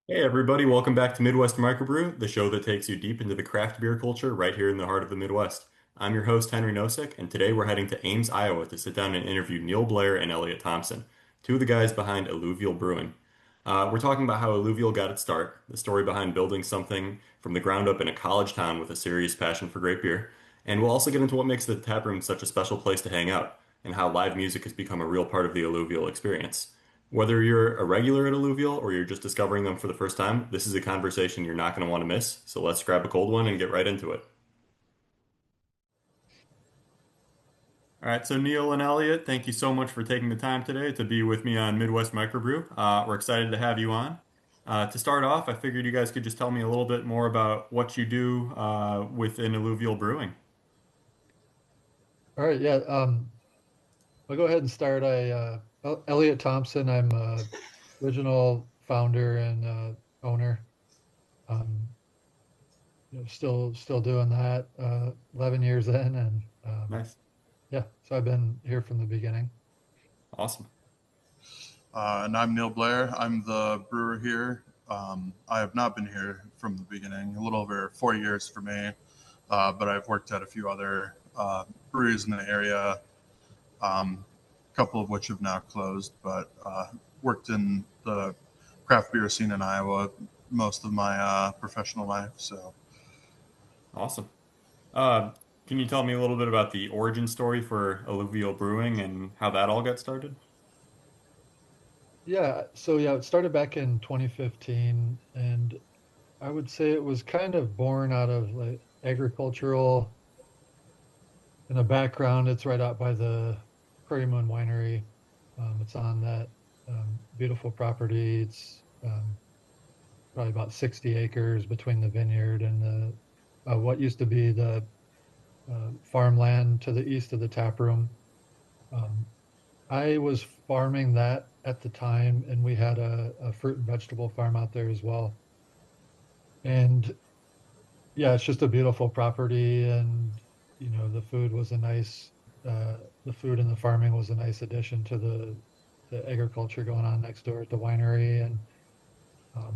Hey everybody, welcome back to Midwest Microbrew, the show that takes you deep into the craft beer culture right here in the heart of the Midwest. I'm your host, Henry Nosek, and today we're heading to Ames, Iowa to sit down and interview Neil Blair and Elliot Thompson, two of the guys behind Alluvial Brewing. We're talking about how Alluvial got its start, the story behind building something from the ground up in a college town with a serious passion for great beer, and we'll also get into what makes the tap room such a special place to hang out, and how live music has become a real part of the Alluvial experience. Whether you're a regular at Alluvial or you're just discovering them for the first time, this is a conversation you're not going to want to miss. So let's grab a cold one and get right into it. All right, so Neil and Elliot, thank you so much for taking the time today to be with me on Midwest Microbrew. We're excited to have you on. To start off, I figured you guys could just tell me a little bit more about what you do within Alluvial Brewing. All right, yeah. I'll go ahead and start. Elliot Thompson. I'm original founder and owner. Um, still doing that. 11 years in, and Nice. yeah. So I've been here from the beginning. Awesome. And I'm Neil Blair. I'm the brewer here. I have not been here from the beginning, a little over 4 years for me, but I've worked at a few other breweries in the area, a couple of which have now closed, but worked in the craft beer scene in Iowa most of my professional life. So, Awesome. Uh, can you tell me a little bit about the origin story for Alluvial Brewing and how that all got started? Yeah. So yeah, it started back in 2015, and I would say it was kind of born out of like agricultural in a background. It's right out by the Prairie Moon Winery. It's on that beautiful property. It's probably about 60 acres between the vineyard and the what used to be the farmland to the east of the tap room. Um, I was farming that at the time, and we had a fruit and vegetable farm out there as well. And yeah, it's just a beautiful property, and the food was a nice, the food and the farming was a nice addition to the agriculture going on next door at the winery. And um,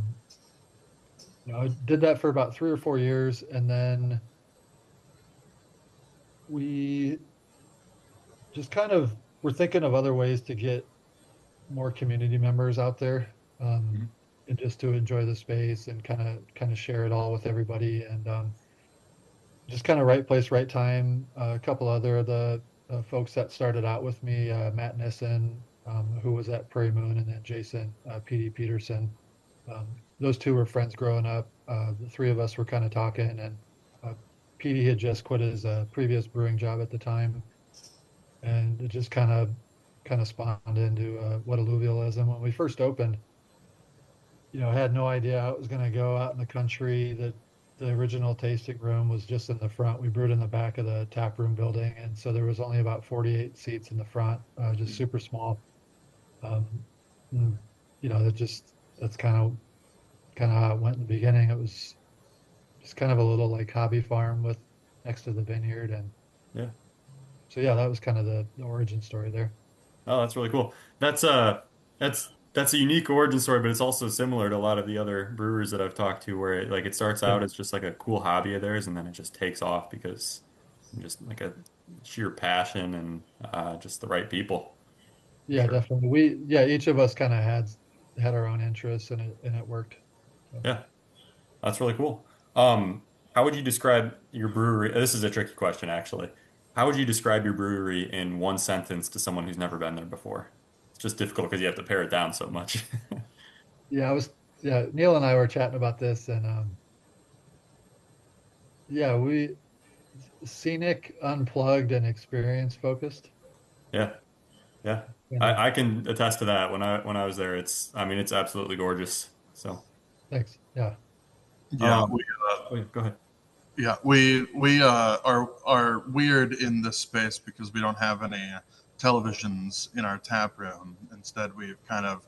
I did that for about 3 or 4 years, and then we just kind of were thinking of other ways to get more community members out there, Mhm. and just to enjoy the space and kind of share it all with everybody. And just kind of right place, right time. A couple other of the folks that started out with me, Matt Nissen, who was at Prairie Moon, and then Jason PD Peterson. Those two were friends growing up. The three of us were kind of talking, and uh, PD had just quit his previous brewing job at the time, and it just kind of spawned into what alluvial is. And when we first opened, I had no idea how it was going to go out in the country. The original tasting room was just in the front. We brewed in the back of the tap room building, and so there was only about 48 seats in the front, just super small. Um, and, that's kind of how it went in the beginning. It was just kind of a little like hobby farm with next to the vineyard, and Yeah. so yeah, that was kind of the origin story there. Oh, that's really cool. That's a unique origin story, but it's also similar to a lot of the other brewers that I've talked to, where it starts Yeah, out as just like a cool hobby of theirs, and then it just takes off because just like a sheer passion and just the right people for yeah, sure. definitely. Each of us kind of had our own interests, and it worked. So. Yeah, that's really cool. Um, how would you describe your brewery? This is a tricky question, actually. How would you describe your brewery in one sentence to someone who's never been there before? It's just difficult because you have to pare it down so much. Yeah, yeah, Neil and I were chatting about this, and yeah, we scenic, unplugged, and experience focused. Yeah. Yeah, Kind of, I can attest to that. When I was there, I mean, it's absolutely gorgeous. So, thanks. Yeah. yeah, um, oh yeah, go ahead. we are weird in this space because we don't have any televisions in our tap room. Instead, we've kind of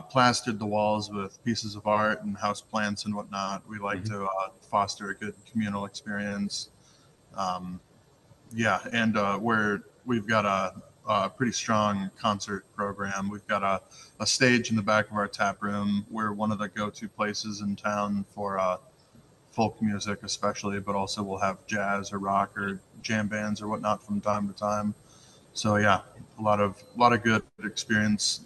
plastered the walls with pieces of art and house plants and whatnot. We like Hmm. to foster a good communal experience. Um, yeah, and we've got pretty strong concert program. We've got a stage in the back of our tap room. We're one of the go-to places in town for folk music, especially, but also we'll have jazz or rock or jam bands or whatnot from time to time. So yeah, a lot of good experience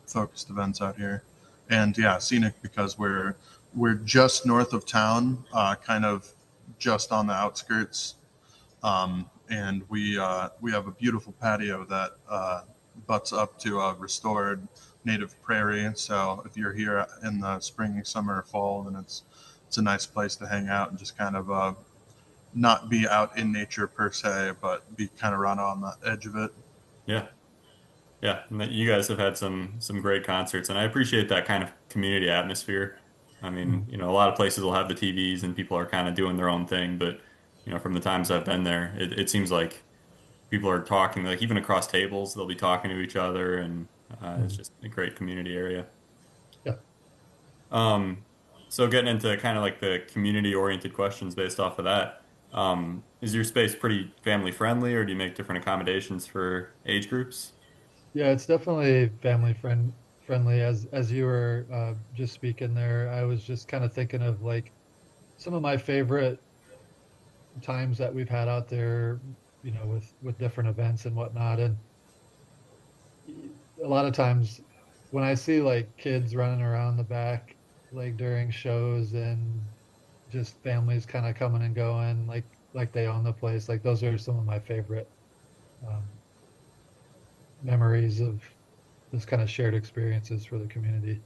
focused events out here, and yeah, scenic because we're just north of town, kind of just on the outskirts, and we have a beautiful patio that butts up to a restored native prairie. So if you're here in the spring, summer, or fall, then it's a nice place to hang out and just kind of not be out in nature per se, but be kind of right on the edge of it. Yeah. Yeah, and that you guys have had some great concerts, and I appreciate that kind of community atmosphere. I mean, Mm. a lot of places will have the TVs and people are kind of doing their own thing, but from the times I've been there, it seems like people are talking, like even across tables, they'll be talking to each other, and it's Mm. just a great community area. Yeah. Um, so getting into kind of like the community-oriented questions based off of that, is your space pretty family friendly, or do you make different accommodations for age groups? Yeah, it's definitely friendly. As you were just speaking there, I was just kind of thinking of like some of my favorite times that we've had out there, with different events and whatnot. And a lot of times when I see like kids running around the back, like during shows and just families kind of coming and going, like they own the place, like those are some of my favorite um, memories of this kind of shared experiences for the community.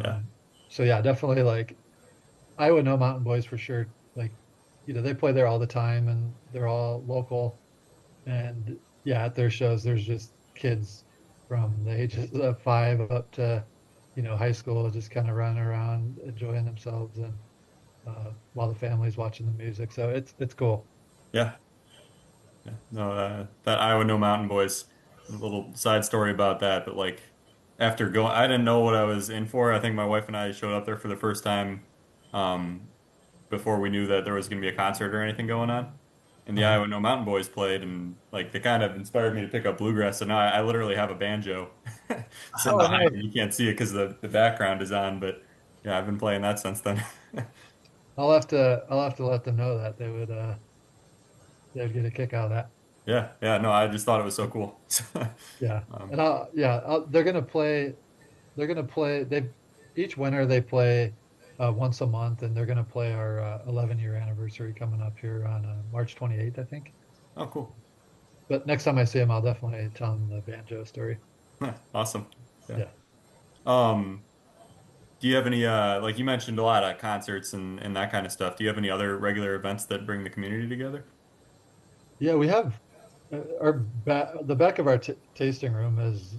Yeah. Um, so yeah, definitely like I would know Mountain Boys for sure. Like, they play there all the time and they're all local. And yeah, at their shows, there's just kids from the ages of 5 up to, high school, just kind of running around, enjoying themselves, and while the family's watching the music. So it's cool. Yeah. Yeah. No, that Iowa No Mountain Boys, a little side story about that, but like after going, I didn't know what I was in for. I think my wife and I showed up there for the first time um, before we knew that there was going to be a concert or anything going on. And the Uh-huh. Iowa No Mountain Boys played, and like they kind of inspired me to pick up bluegrass. So now I literally have a banjo sitting Oh, behind nice. me. You can't see it because the background is on, but yeah, I've been playing that since then. I'll have to let them know that they would get a kick out of that. Yeah, yeah, no, I just thought it was so cool. Yeah. Um, And they're gonna play they each winter they play once a month, and they're gonna play our 11-year anniversary coming up here on March 28th, I think. oh, cool. But next time I see them, I'll definitely tell them the banjo story. Huh, awesome. Yeah. Yeah. Um, do you have any like you mentioned a lot of concerts and that kind of stuff. Do you have any other regular events that bring the community together? Yeah, we have the back of our tasting room is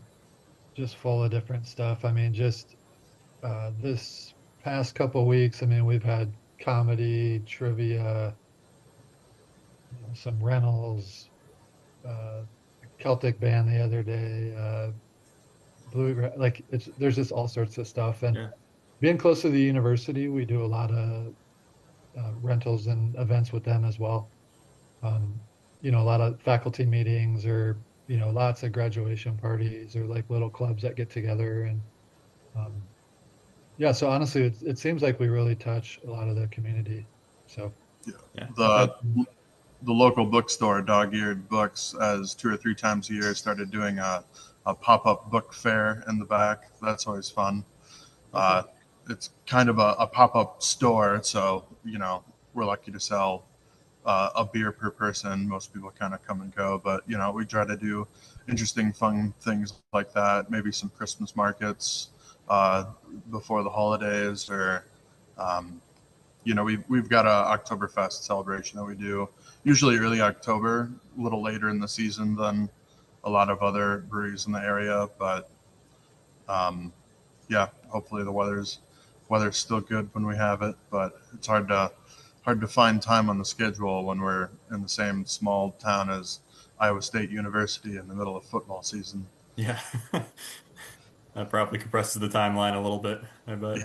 just full of different stuff. I mean, just this past couple weeks, I mean, we've had comedy, trivia, some rentals, uh, Celtic band the other day, bluegrass. Like there's just all sorts of stuff. And Yeah. being close to the university, we do a lot of rentals and events with them as well. Um, a lot of faculty meetings, or lots of graduation parties, or like little clubs that get together. And um, yeah, so honestly, it seems like we really touch a lot of the community. So Yeah. Yeah. I've had, The local bookstore, Dog Eared Books, as 2 or 3 times a year started doing a pop up book fair in the back. That's always fun. Okay. Uh, it's kind of a pop up store, so we're lucky to sell a beer per person. Most people kind of come and go, but we try to do interesting, fun things like that. Maybe some Christmas markets uh, before the holidays, or um, we've got a Oktoberfest celebration that we do usually early October, a little later in the season than a lot of other breweries in the area. But um, yeah, hopefully the weather's still good when we have it. But it's hard to find time on the schedule when we're in the same small town as Iowa State University in the middle of football season. Yeah. That probably compresses the timeline a little bit, I bet. Yeah.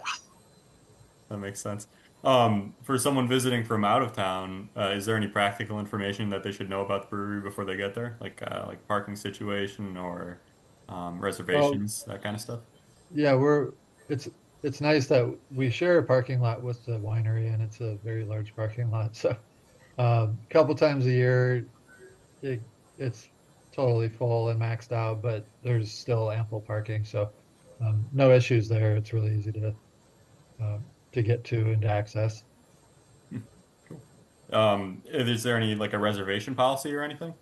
That makes sense. For someone visiting from out of town, is there any practical information that they should know about the brewery before they get there, like parking situation or Well, reservations, that kind of stuff? yeah, it's it's nice that we share a parking lot with the winery, and it's a very large parking lot. So, a couple times a year, it, it's totally full and maxed out, but there's still ample parking. So, no issues there. It's really easy to get to and to access. Hmm, cool. Is there any like a reservation policy or anything?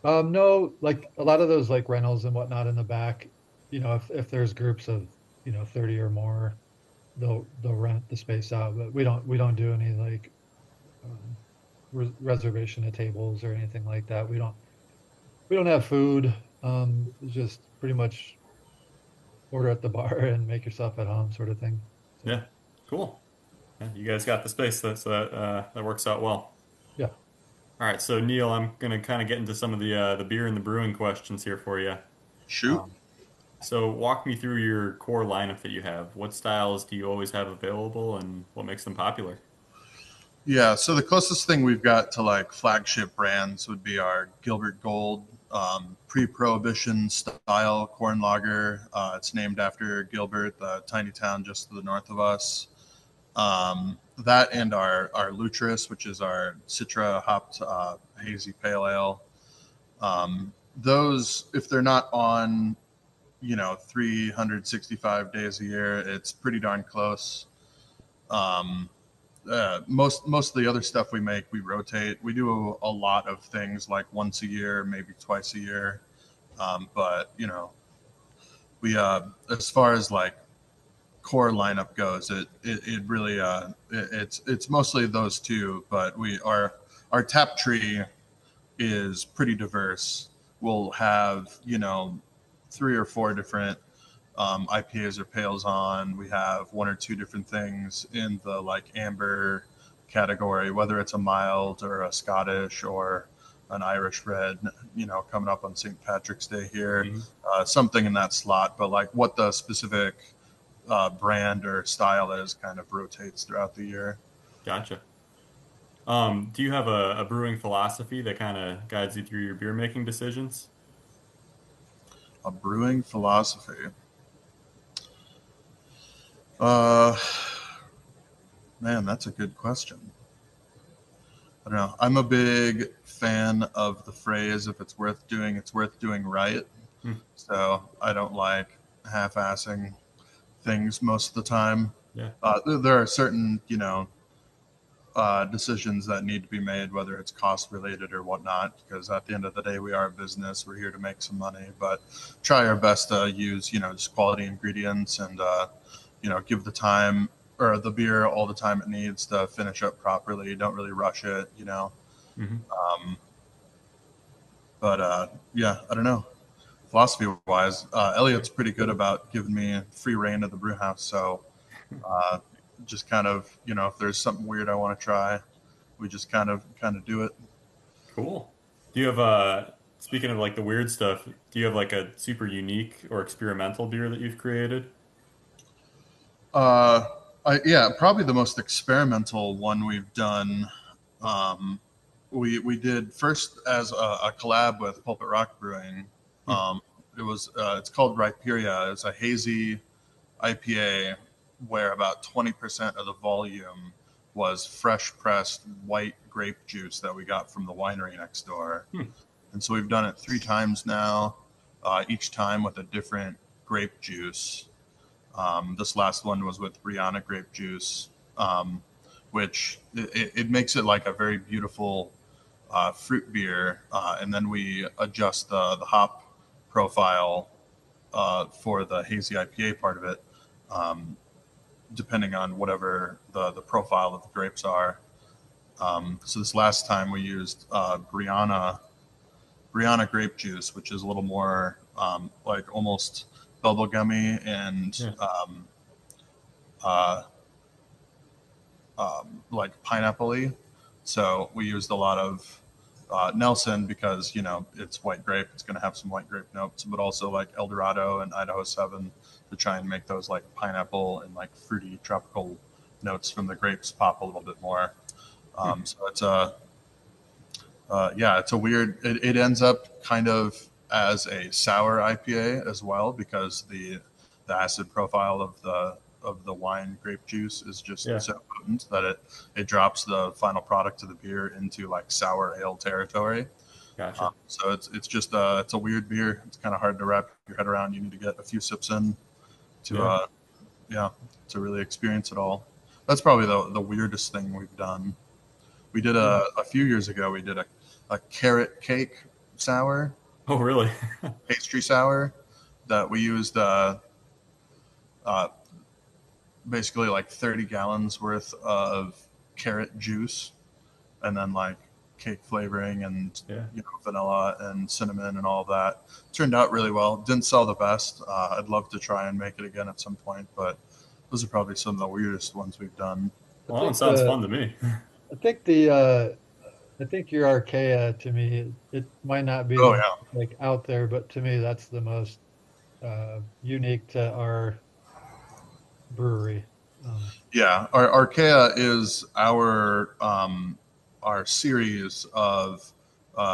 No, like a lot of those like rentals and whatnot in the back, if there's groups of, 30 or more, they'll rent the space out, but we don't do any like reservation of tables or anything like that. We don't have food. It's just pretty much order at the bar and make yourself at home sort of thing. So Yeah, cool. Yeah, you guys got the space, that works out well. yeah. All right, so Neil, I'm gonna kind of get into some of the beer and the brewing questions here for you. Shoot. Um, so walk me through your core lineup that you have. What styles do you always have available, and what makes them popular? Yeah, so the closest thing we've got to like flagship brands would be our Gilbert Gold pre-Prohibition style corn lager. It's named after Gilbert, the tiny town just to the north of us. That and our Luchous, which is our Citra hopped hazy pale ale. Those, if they're not on, 365 days a year, it's pretty darn close. Um, most of the other stuff we make, we rotate. We do a lot of things like once a year, maybe twice a year. But we as far as like core lineup goes, it really it's mostly those two. But our tap tree is pretty diverse. We'll have three or four different IPAs or pales on. We have one or two different things in the like amber category, whether it's a mild or a Scottish or an Irish red, coming up on St. Patrick's Day here, Hmm. something in that slot. But like what the specific brand or style is kind of rotates throughout the year. Gotcha. Do you have a brewing philosophy that kind of guides you through your beer making decisions? A brewing philosophy. Uh, Man, that's a good question. I don't know. I'm a big fan of the phrase, if it's worth doing right. Hmm. So I don't like half-assing things most of the time. Yeah. There are certain, decisions that need to be made, whether it's cost related or whatnot, because at the end of the day, we are a business. We're here to make some money, but try our best to use, just quality ingredients and, give the time or the beer all the time it needs to finish up properly. Don't really rush it. Hmm. Um, but yeah, I don't know. Philosophy wise, Elliot's pretty good about giving me free reign of the brew house. So uh, just kind of, if there's something weird I want to try, we just kind of do it. Cool. Do you have speaking of like the weird stuff, do you have like a super unique or experimental beer that you've created? Uh, yeah, probably the most experimental one we've done. Um, we did first as a collab with Pulpit Rock Brewing. Hmm. It's called Riperia. It's a hazy IPA where about 20% of the volume was fresh pressed white grape juice that we got from the winery next door. Hmm. And so we've done it 3 times now, each time with a different grape juice. This last one was with Brianna grape juice, which it makes it like a very beautiful fruit beer. And then we adjust the hop profile for the hazy IPA part of it, um, depending on whatever the profile of the grapes are. So this last time we used Brianna grape juice, which is a little more like almost bubblegummy and Yeah. uh, like pineapple-y. So we used a lot of Nelson because it's white grape. It's going to have some white grape notes, but also like Eldorado and Idaho 7 to try and make those like pineapple and like fruity tropical notes from the grapes pop a little bit more. So it's a it's a weird. It ends up kind of as a sour IPA as well, because the acid profile of the wine grape juice is just so potent that it drops the final product of the beer into like sour ale territory. Gotcha. So it's just it's a weird beer. It's kind of hard to wrap your head around. You need to get a few sips in to to really experience it all. That's probably the weirdest thing we've done. We did a few years ago. We did a carrot cake sour. Oh, really? Pastry sour that we used basically like 30 gallons worth of carrot juice, and then like cake flavoring and vanilla and cinnamon and all of that. Turned out really well. Didn't sell the best. I'd love to try and make it again at some point, but those are probably some of the weirdest ones we've done. Well, it sounds fun to me. I think your Archaea, to me, it might not be like out there, but to me that's the most unique to our brewery. Our Archaea is our series of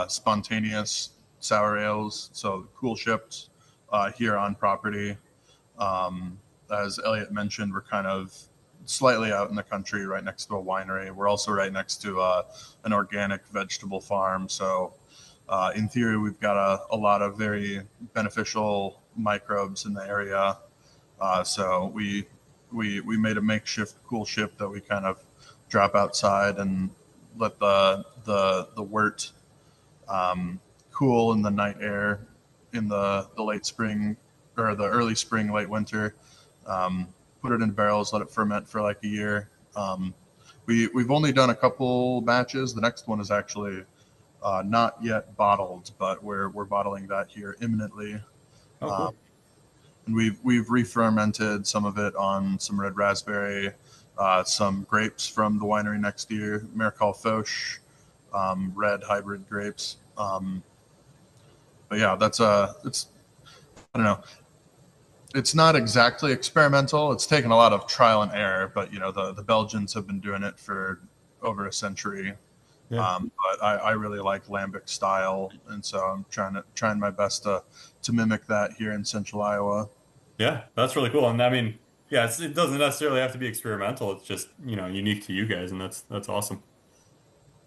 spontaneous sour ales, so cool shipped here on property. As Elliot mentioned, we're kind of slightly out in the country, right next to a winery. We're also right next to an organic vegetable farm. So in theory, we've got a lot of very beneficial microbes in the area. So we made a makeshift cool ship that we kind of drop outside and let the wort cool in the night air in the late spring or the early spring, late winter. Put it in barrels, let it ferment for like a year. We've only done a couple batches. The next one is actually not yet bottled, but we're bottling that here imminently. Cool. And we've re-fermented some of it on some red raspberry, some grapes from the winery next year, Marcal Foch, red hybrid grapes. But yeah, it's I don't know. It's not exactly experimental. It's taken a lot of trial and error, but the Belgians have been doing it for over a century. But I really like lambic style, and so I'm trying my best to mimic that here in central Iowa. Yeah, that's really cool. And I mean, it doesn't necessarily have to be experimental. It's just, unique to you guys, and that's awesome.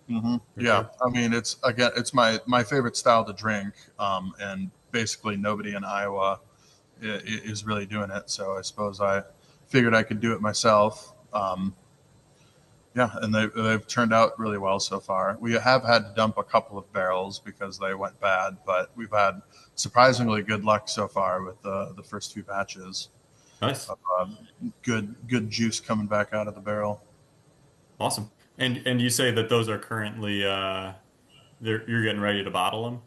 Mm-hmm. Yeah, sure. I mean, it's my favorite style to drink, and basically nobody in Iowa is really doing it. So I suppose I figured I could do it myself. And they've turned out really well so far. We have had to dump a couple of barrels because they went bad, but we've had surprisingly good luck so far with the first few batches. Nice. Of, good juice coming back out of the barrel. Awesome. And you say that those are currently you're getting ready to bottle them?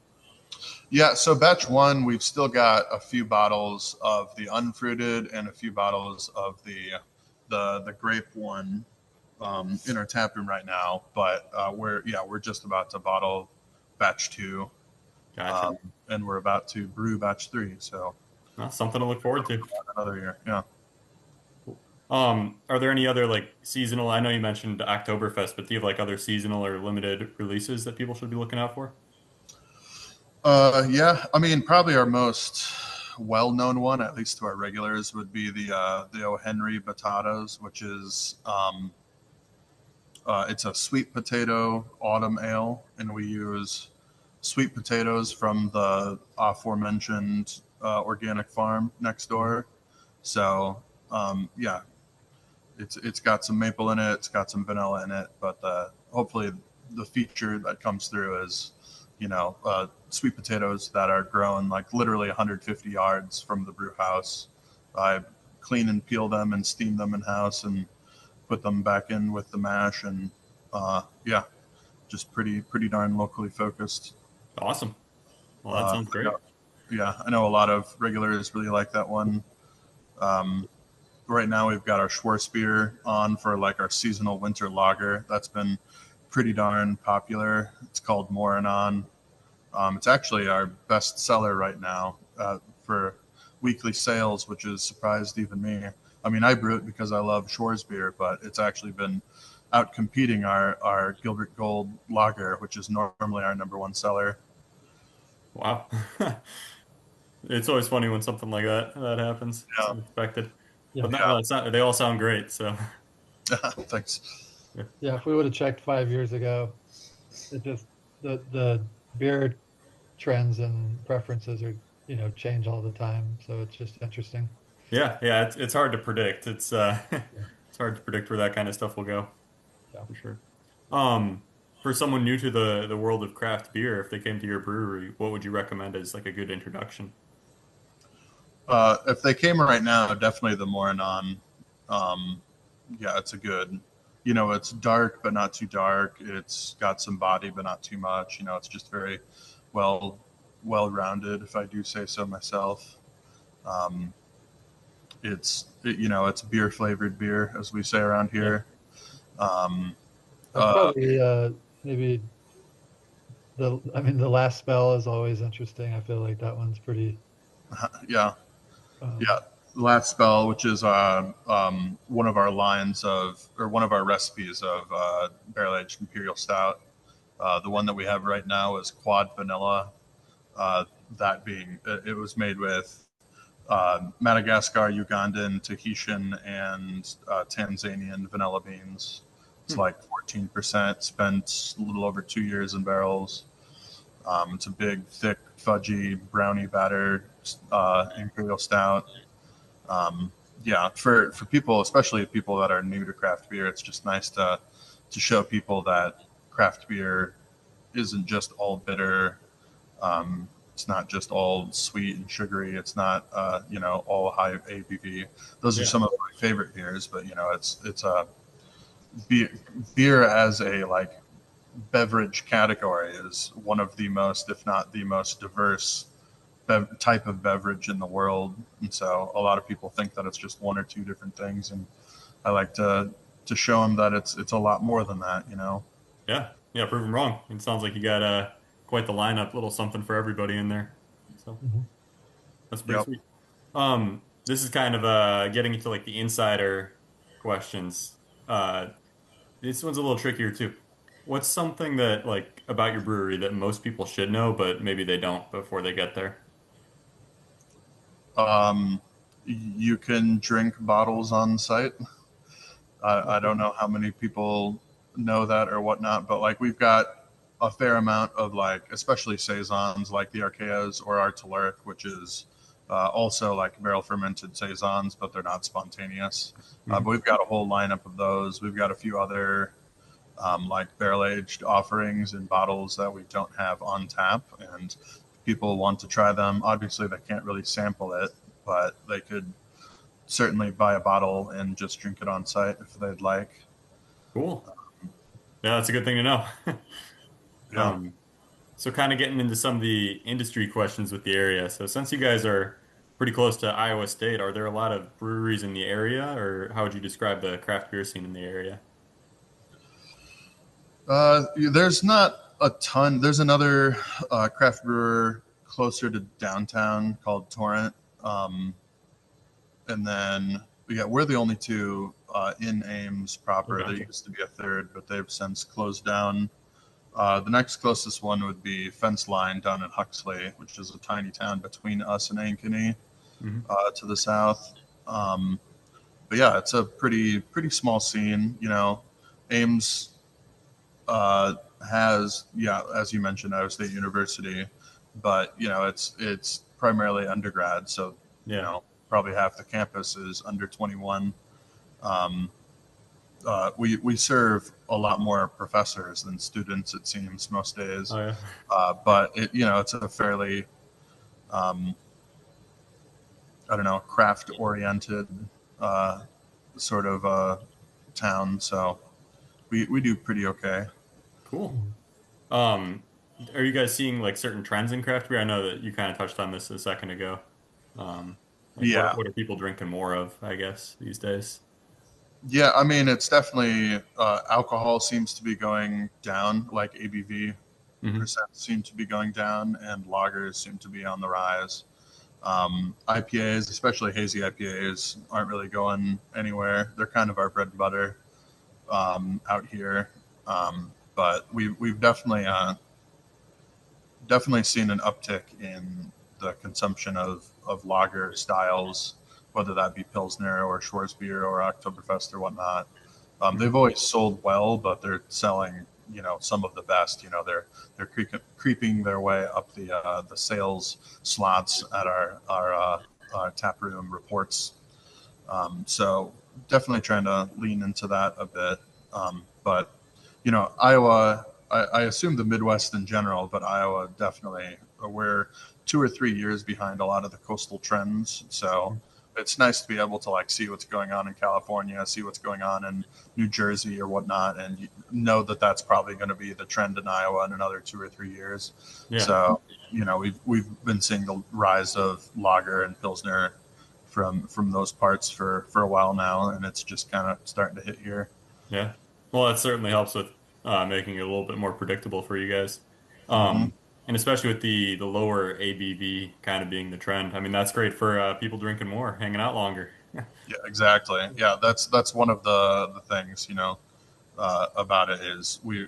Yeah, so batch one, we've still got a few bottles of the unfruited and a few bottles of the grape one in our tap room right now. But we're just about to bottle batch two. Gotcha. And we're about to brew batch three. So something to look forward to. Another year, yeah. Are there any other like seasonal? I know you mentioned Oktoberfest, but do you have like other seasonal or limited releases that people should be looking out for? I mean, probably our most well-known one, at least to our regulars, would be the O. Henry Batatas, which is it's a sweet potato autumn ale, and we use sweet potatoes from the aforementioned organic farm next door. So it's got some maple in it, it's got some vanilla in it, but hopefully the feature that comes through is sweet potatoes that are grown like literally 150 yards from the brew house. I clean and peel them and steam them in house and put them back in with the mash, and just pretty darn locally focused. Awesome. Well, that sounds great. Yeah, I know a lot of regulars really like that one. Right now we've got our Schwarzbier on for like our seasonal winter lager. That's been pretty darn popular. It's called Moranon. It's actually our best seller right now for weekly sales, which has surprised even me. I mean, I brew it because I love Shores beer, but it's actually been out competing our Gilbert Gold lager, which is normally our #1 seller. Wow. It's always funny when something like that happens. It's Yeah, unexpected. Yeah. But not, yeah. well, it's not, they all sound great, so Thanks. yeah. Yeah, if we would have checked 5 years ago, it just the beer trends and preferences are, change all the time. So it's just interesting. Yeah, yeah, it's hard to predict. It's Yeah. it's hard to predict where that kind of stuff will go, Yeah. for sure. Um, for someone new to the world of craft beer, if they came to your brewery, what would you recommend as like a good introduction? If they came right now, definitely the Moranon. Um, yeah, it's a good. It's dark but not too dark. It's got some body but not too much. It's just very well rounded, if I do say so myself. Um, it's beer flavored beer, as we say around Yeah. here. Um, That's uh, probably maybe the last spell is always interesting. I feel like that one's pretty yeah, um, yeah. Last spell, which is one of our lines of, or one of our recipes of barrel aged imperial stout. The one that we have right now is quad vanilla. Uh, that being, it was made with Madagascar, Ugandan, Tahitian, and Tanzanian vanilla beans. It's Hmm. like 14%, spent a little over 2 years in barrels. It's a big, thick, fudgy, brownie battered imperial stout. Um, yeah, for people, especially people that are new to craft beer, it's just nice to show people that craft beer isn't just all bitter. It's not just all sweet and sugary. It's not all high ABV. Those are Yeah. some of my favorite beers, but it's a beer as a like beverage category is one of the most, if not the most diverse type of beverage in the world. And so a lot of people think that it's just one or two different things, and I like to show them that it's a lot more than that. Yeah. Yeah, prove them wrong. It sounds like you got quite the lineup, little something for everybody in there. So mhm. that's pretty Yep. sweet. This is kind of getting into like the insider questions. Uh, this one's a little trickier too. What's something that like about your brewery that most people should know, but maybe they don't before they get there? Um, you can drink bottles on site. I Okay. don't know how many people know that or whatnot, but like we've got a fair amount of like, especially saisons like the Archaeas or our Telluric, which is also like barrel fermented saisons, but they're not spontaneous. But Mhm. we've got a whole lineup of those. We've got a few other like barrel aged offerings in bottles that we don't have on tap, and people want to try them. Obviously, they can't really sample it, but they could certainly buy a bottle and just drink it on site if they'd like. Cool. Yeah, that's a good thing to know. Yeah. Um, so kind of getting into some of the industry questions with the area. So since you guys are pretty close to Iowa State, are there a lot of breweries in the area, or how would you describe the craft beer scene in the area? There's not a ton. There's another craft brewer closer to downtown called Torrent. And then, yeah, we're the only two in Ames Oh, proper. There gotcha. used to be a third, but they've since closed down. The next closest one would be Fence Line down in Huxley, which is a tiny town between us and Ankeny Hmm. to the south. Um, but yeah, it's a pretty small scene. Ames uh, has, yeah, as you mentioned, Iowa State University, but it's primarily undergrad, so Yeah. probably half the campus is under 21. Um, we serve a lot more professors than students, it seems, most days. Oh, yeah. But it's a fairly um, I don't know, craft oriented uh, sort of town, so we do pretty okay. Cool. Mhm. Um, are you guys seeing like certain trends in craft beer? I know that you kind of touched on this a second ago. Like Yeah. what are people drinking more of, I guess, these days? Yeah, I mean, it's definitely alcohol seems to be going down, like ABV Hmm. percent seem to be going down, and lagers seem to be on the rise. IPAs, especially hazy IPAs, aren't really going anywhere. They're kind of our bread and butter out here. But we've definitely seen an uptick in the consumption of lager styles, whether that be Pilsner or Schwarzbier or Oktoberfest or whatnot. They've always sold well, but they're selling, some of the best. They're creeping their way up the sales slots at our tap room reports. So definitely trying to lean into that a bit. But Iowa, I assume the Midwest in general, but Iowa definitely, we're 2 or 3 years behind a lot of the coastal trends. So it's nice to be able to see what's going on in California, see what's going on in New Jersey or whatnot, and you know that that's probably going to be the trend in Iowa in another 2 or 3 years. Yeah. So we've been seeing the rise of lager and Pilsner from those parts for a while now, and it's just kind of starting to hit here. Yeah. Well, that certainly helps with making it a little bit more predictable for you guys. And especially with the lower ABV kind of being the trend. I mean, that's great for people drinking more, hanging out longer. Yeah, exactly. Yeah, that's one of the things, about it is we've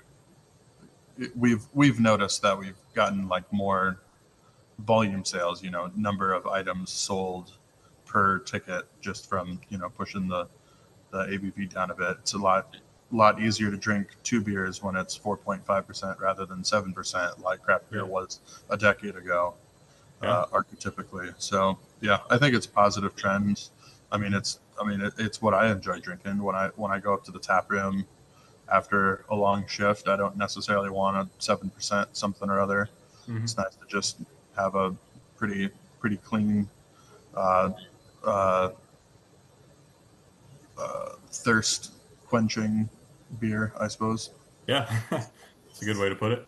noticed that we've gotten more volume sales, number of items sold per ticket just from, pushing the ABV down a bit. It's a lot easier to drink 2 beers when it's 4.5% rather than 7%, like craft beer was a decade ago, archetypically. So yeah, I think it's a positive trend. I mean, it's what I enjoy drinking when I go up to the tap room after a long shift. I don't necessarily want a 7% something or other. Mm-hmm. It's nice to just have a pretty clean, thirst quenching beer, I suppose. Yeah, it's a good way to put it.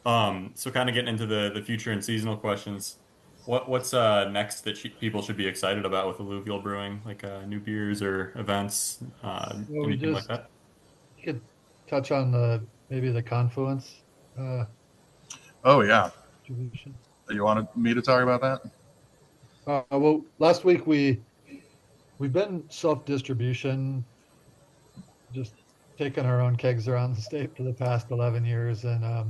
So kind of getting into the future and seasonal questions. What's next that people should be excited about with Alluvial Brewing, like new beers or events, anything like that? You could touch on maybe the Confluence. Oh yeah. Distribution. You wanted me to talk about that? Well, last week we've been self-distribution, just taking our own kegs around the state for the past 11 years. And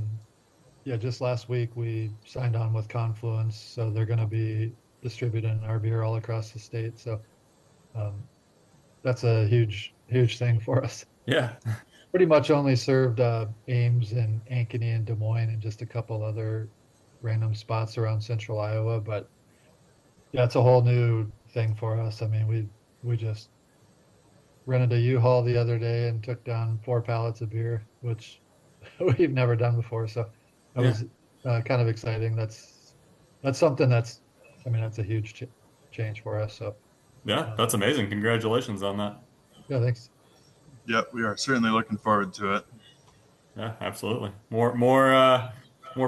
just last week we signed on with Confluence. So they're going to be distributing our beer all across the state. So that's a huge thing for us. Yeah. Pretty much only served Ames and Ankeny and Des Moines and just a couple other random spots around central Iowa. But yeah, it's a whole new thing for us. I mean, we just rented a U-Haul the other day and took down 4 pallets of beer, which we've never done before. So that was kind of exciting. That's something that's a huge change for us. So yeah, that's amazing. Congratulations on that. Yeah, thanks. Yep, we are certainly looking forward to it. Yeah, absolutely. More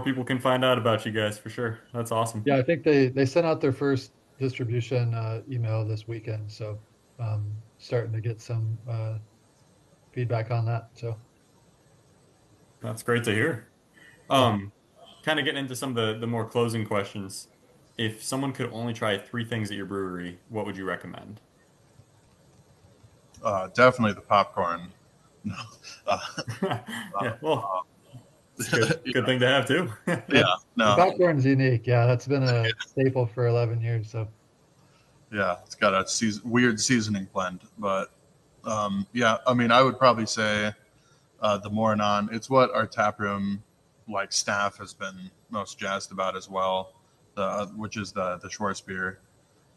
people can find out about you guys for sure. That's awesome. Yeah, I think they sent out their first distribution email this weekend. So starting to get some feedback on that. So that's great to hear. Kind of getting into some of the more closing questions. If someone could only try 3 things at your brewery, what would you recommend? Definitely the popcorn. No. Yeah, well, it's a good thing to have too. Yeah, no. The popcorn's unique. Yeah, that's been a staple for 11 years. So yeah, it's got a weird seasoning blend, but yeah, I mean, I would probably say the Moranon. It's what our taproom staff has been most jazzed about as well, which is the Schwarzbier.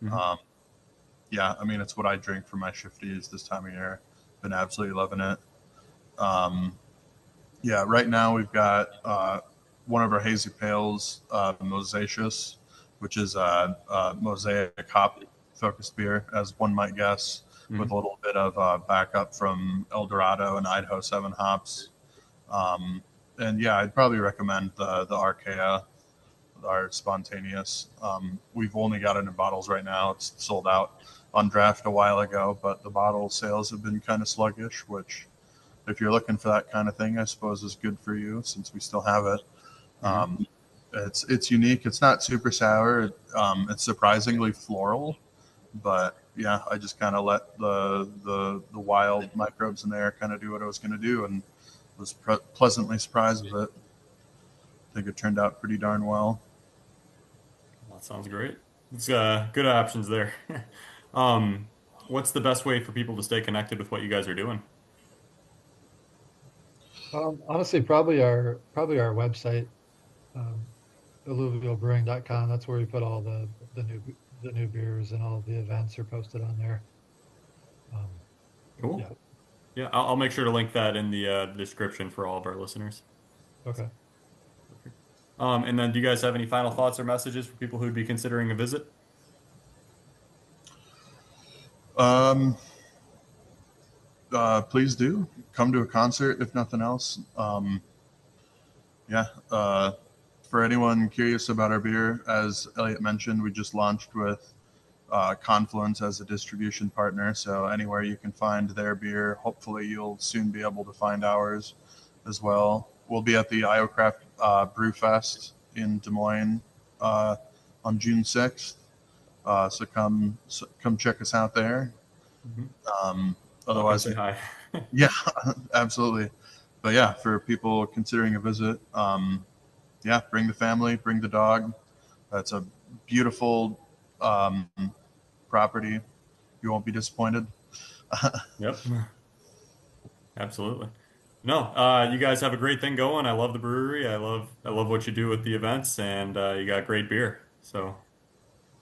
Mm-hmm. Yeah, I mean, it's what I drink for my shifties this time of year. Been absolutely loving it. Yeah, right now we've got one of our hazy pales, Mosaicus, which is a mosaic hop focused beer, as one might guess, with a little bit of backup from El Dorado and Idaho 7 hops. And yeah, I'd probably recommend the Archa, our spontaneous. We've only got it in bottles right now. It's sold out on draft a while ago, but the bottle sales have been kind of sluggish, which if you're looking for that kind of thing, I suppose is good for you since we still have it. It's unique. It's not super sour. It's surprisingly floral, but yeah, I just kind of let the wild microbes in there kind of do what I was going to do, and was pleasantly surprised with it. I think it turned out pretty darn well. That sounds great. It's good options there. Um, what's the best way for people to stay connected with what you guys are doing? Honestly, probably our website, um, alluvialbrewing.com. That's where we put all the new beers, and all the events are posted on there. Um, Cool. yeah. Yeah, I'll make sure to link that in the description for all of our listeners. Okay. And then do you guys have any final thoughts or messages for people who'd be considering a visit? Um, please do come to a concert if nothing else. Yeah. For anyone curious about our beer, as Elliot mentioned, we just launched with Confluence as a distribution partner. So anywhere you can find their beer, hopefully you'll soon be able to find ours as well. We'll be at the IOCraft Brew Fest in Des Moines on June 6th. So come check us out there. Mm-hmm. Otherwise, say hi. yeah, absolutely. But yeah, for people considering a visit, yeah, bring the family, bring the dog. That's a beautiful property. You won't be disappointed. Yep. Absolutely. No, you guys have a great thing going. I love the brewery. I love what you do with the events, and you got great beer. So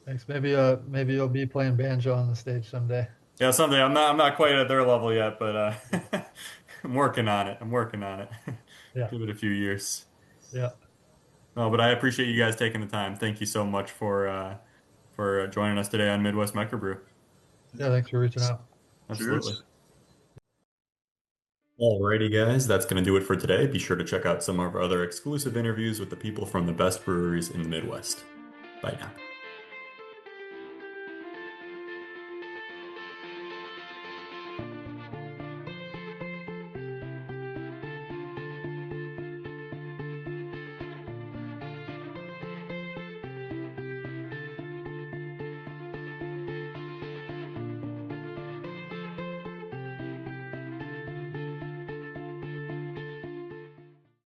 Thanks. Maybe you'll be playing banjo on the stage someday. yeah, someday I'm not quite at their level yet, but I'm working on it. I'm working on it. Yeah. Give it a few years. Yeah. No, but I appreciate you guys taking the time. Thank you so much for joining us today on Midwest Microbrew. Yeah. Thanks for reaching out. Absolutely. Cheers. Alrighty, guys, that's going to do it for today. Be sure to check out some of our other exclusive interviews with the people from the best breweries in the Midwest. Bye now.